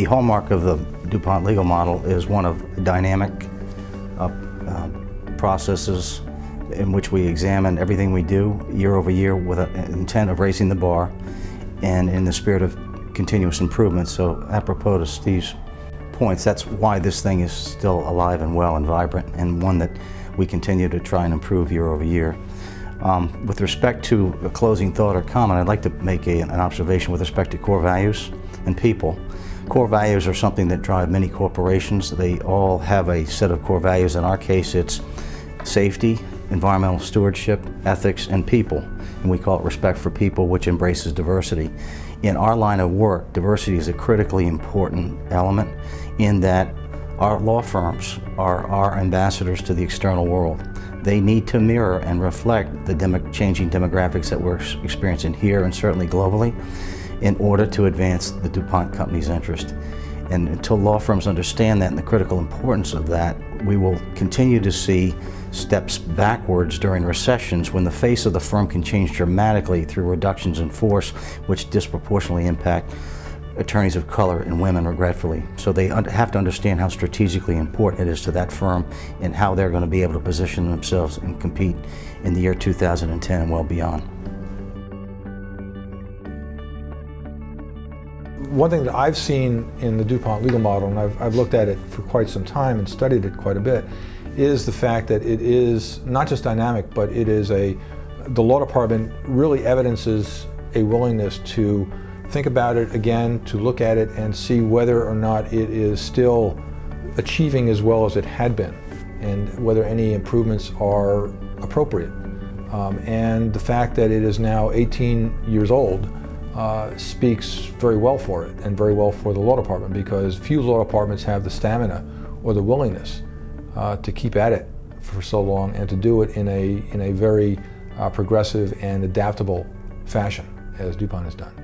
hallmark of the DuPont legal model is one of dynamic processes in which we examine everything we do year over year with an intent of raising the bar and in the spirit of continuous improvement. So apropos to Steve's points, that's why this thing is still alive and well and vibrant, and one that we continue to try and improve year over year. With respect to a closing thought or comment, I'd like to make an observation with respect to core values and people. Core values are something that drive many corporations. They all have a set of core values. In our case, it's safety, environmental stewardship, ethics, and people. And we call it respect for people, which embraces diversity. In our line of work, diversity is a critically important element in that our law firms are our ambassadors to the external world. They need to mirror and reflect the changing demographics that we're experiencing here and certainly globally in order to advance the DuPont company's interest. And until law firms understand that and the critical importance of that, we will continue to see steps backwards during recessions when the face of the firm can change dramatically through reductions in force, which disproportionately impact attorneys of color and women, regretfully. So they have to understand how strategically important it is to that firm and how they're going to be able to position themselves and compete in the year 2010 and well beyond. One thing that I've seen in the DuPont legal model, and I've looked at it for quite some time and studied it quite a bit, is the fact that it is not just dynamic, but it is the law department really evidences a willingness to think about it again, to look at it and see whether or not it is still achieving as well as it had been, and whether any improvements are appropriate. And the fact that it is now 18 years old speaks very well for it and very well for the law department, because few law departments have the stamina or the willingness to keep at it for so long and to do it in a very progressive and adaptable fashion as DuPont has done.